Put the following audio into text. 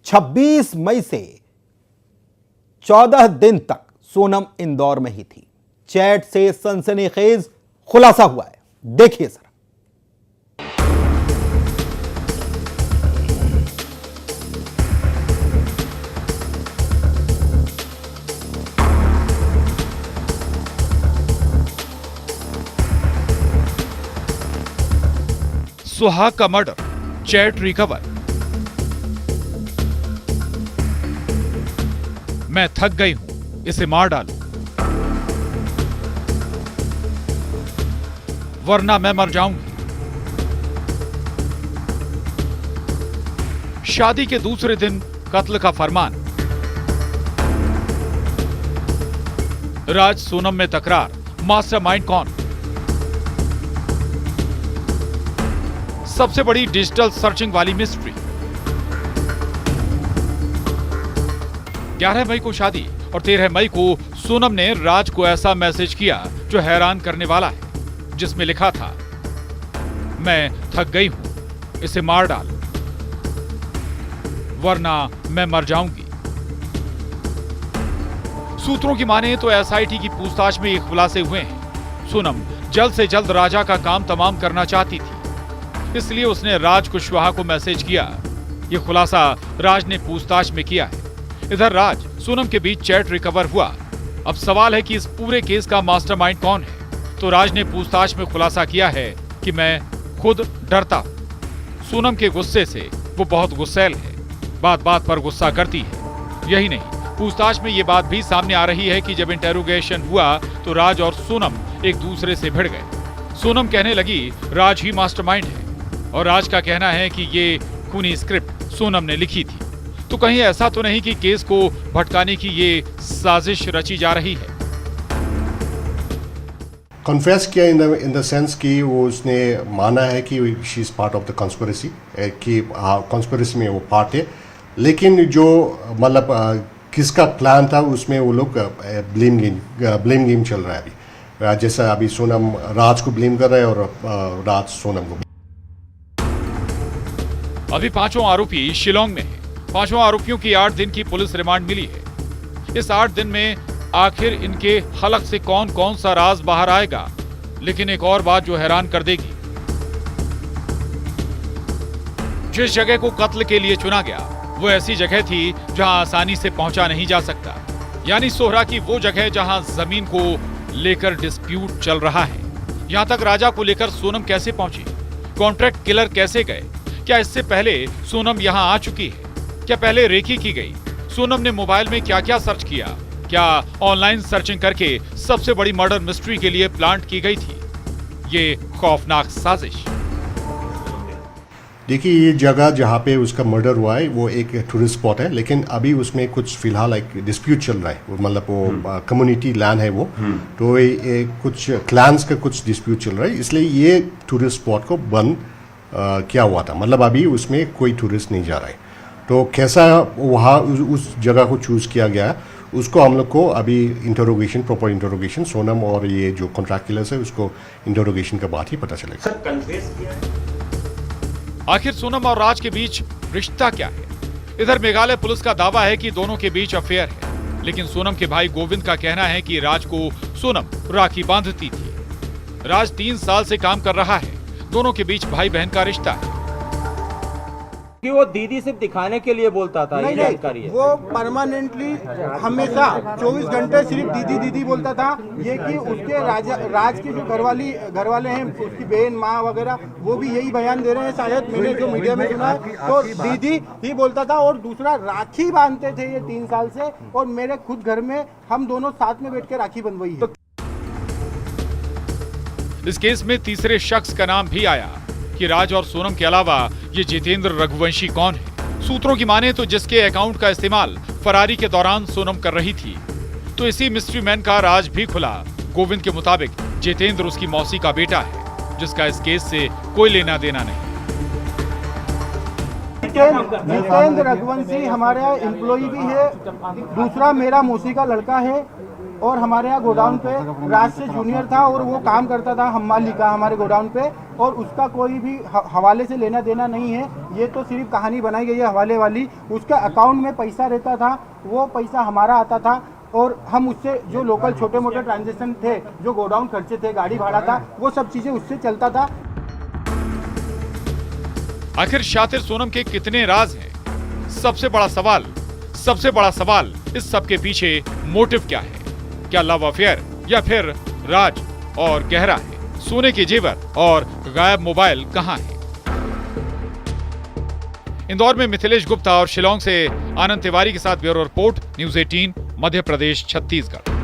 26 मई से 14 दिन तक सोनम इंदौर में ही थी। चैट से सनसनीखेज खुलासा हुआ है, देखिए जरा। सुहाग का मर्डर, चैट रिकवर। मैं थक गई हूं, इसे मार डालूं, वरना मैं मर जाऊंगी। शादी के दूसरे दिन कत्ल का फरमान। राज सोनम में तकरार, मास्टरमाइंड कौन? सबसे बड़ी डिजिटल सर्चिंग वाली मिस्ट्री। 11 मई को शादी और 13 मई को सोनम ने राज को ऐसा मैसेज किया जो हैरान करने वाला है, जिसमें लिखा था, मैं थक गई हूं, इसे मार डाल, वरना मैं मर जाऊंगी। सूत्रों की माने तो एसआईटी की पूछताछ में ये खुलासे हुए हैं। सोनम जल्द से जल्द राजा का काम तमाम करना चाहती थी, इसलिए उसने राज कुशवाहा को मैसेज किया। यह खुलासा राज ने पूछताछ में किया है। इधर राज सोनम के बीच चैट रिकवर हुआ। अब सवाल है कि इस पूरे केस का मास्टरमाइंड कौन है। तो राज ने पूछताछ में खुलासा किया है कि मैं खुद डरता हूं। सोनम के गुस्से से वो बहुत गुस्सैल है, बात बात पर गुस्सा करती है। यही नहीं, पूछताछ में ये बात भी सामने आ रही है कि जब इंटेरोगेशन हुआ तो राज और सोनम एक दूसरे से भिड़ गए। सोनम कहने लगी राज ही मास्टरमाइंड है, और राज का कहना है कि ये खूनी स्क्रिप्ट सोनम ने लिखी थी। तो कहीं ऐसा तो नहीं कि केस को भटकाने की ये साजिश रची जा रही है? कन्फेस किया इन द सेंस कि वो उसने माना है कि she is part of the conspiracy, कि कॉन्स्पिरेसी में वो पार्ट है। लेकिन जो मतलब किसका प्लान था उसमें वो लोग ब्लेम गेम चल रहा है अभी। जैसा अभी सोनम राज को ब्लेम कर रहा है और राज सोनम को। अभी पांचों आरोपी शिलोंग में हैं। पांचों आरोपियों की 8 दिन की पुलिस रिमांड मिली है। इस 8 दिन में आखिर इनके हलक से कौन कौन सा राज बाहर आएगा? लेकिन एक और बात जो हैरान कर देगी, जिस जगह को कत्ल के लिए चुना गया वो ऐसी जगह थी जहां आसानी से पहुंचा नहीं जा सकता। यानी सोहरा की वो जगह जहां जमीन को लेकर डिस्प्यूट चल रहा है। यहां तक राजा को लेकर सोनम कैसे पहुंची? कॉन्ट्रैक्ट किलर कैसे गए? क्या इससे पहले सोनम यहां आ चुकी है? क्या पहले रेकी की गई? सोनम ने मोबाइल में क्या क्या सर्च किया? क्या ऑनलाइन सर्चिंग करके सबसे बड़ी मर्डर मिस्ट्री के लिए प्लांट की गई थी ये खौफनाक साजिश? देखिए, ये जगह जहाँ पे उसका मर्डर हुआ है वो एक टूरिस्ट स्पॉट है, लेकिन अभी उसमें कुछ फिलहाल एक डिस्प्यूट चल रहा है। मतलब वो कम्युनिटी लैंड है वो, तो कुछ क्लैंस का कुछ डिस्प्यूट चल रहा है, इसलिए ये टूरिस्ट स्पॉट को बंद किया हुआ था। मतलब अभी उसमें कोई टूरिस्ट नहीं जा रहा है। तो कैसा वहाँ उस जगह को चूज़ किया गया उसको हम लोग को अभी इंटरोगेशन, प्रॉपर इंटरोगेशन सोनम और ये जो कॉन्ट्रैक्ट किलर्स है उसको इंटरोगेशन के बाद ही पता चलेगा। सर, कन्फेस किया है। आखिर सोनम और राज के बीच रिश्ता क्या है? इधर मेघालय पुलिस का दावा है कि दोनों के बीच अफेयर है, लेकिन सोनम के भाई गोविंद का कहना है कि राज को सोनम राखी बांधती थी। राज 3 साल से काम कर रहा है, दोनों के बीच भाई बहन का रिश्ता है। कि वो दीदी सिर्फ दिखाने के लिए बोलता था, नहीं, जानकारी है। वो परमानेंटली हमेशा 24 घंटे सिर्फ दीदी दीदी बोलता था। ये कि उसके राज की जो घरवाले हैं, उसकी बहन माँ वगैरह, वो भी यही बयान दे रहे हैं, शायद मैंने जो मीडिया में सुना है, तो दीदी ही बोलता था। और दूसरा, राखी बांधते थे ये 3 साल से, और मेरे खुद घर में हम दोनों साथ में बैठ के राखी बंधवाई है। इस केस में तीसरे शख्स का नाम भी आया कि राज और सोनम के अलावा ये जितेंद्र रघुवंशी कौन है। सूत्रों की माने तो जिसके अकाउंट का इस्तेमाल फरारी के दौरान सोनम कर रही थी, तो इसी मिस्ट्री मैन का राज भी खुला। गोविंद के मुताबिक जितेंद्र उसकी मौसी का बेटा है, जिसका इस केस से कोई लेना देना नहीं। जितेंद्र रघुवंशी हमारा एम्प्लॉय भी है। दूसरा, मेरा मौसी का लड़का है। और हमारे यहाँ गोडाउन पे राज से जूनियर था और वो काम करता था हमाली का हमारे गोडाउन पे, और उसका कोई भी हवाले से लेना देना नहीं है। ये तो सिर्फ कहानी बनाई गई है हवाले वाली। उसका अकाउंट में पैसा रहता था, वो पैसा हमारा आता था और हम उससे जो लोकल छोटे मोटे ट्रांजेक्शन थे, जो गोडाउन खर्चे थे, गाड़ी भाड़ा था, वो सब चीजें उससे चलता था। आखिर शातिर सोनम के कितने राज हैं? सबसे बड़ा सवाल इस सब के पीछे मोटिव क्या है? क्या लव अफेयर या फिर राज और गहरा है? सोने के जेवर और गायब मोबाइल कहां है? इंदौर में मिथिलेश गुप्ता और शिलांग से आनंद तिवारी के साथ bureau report, news 18 Madhya Pradesh Chhattisgarh.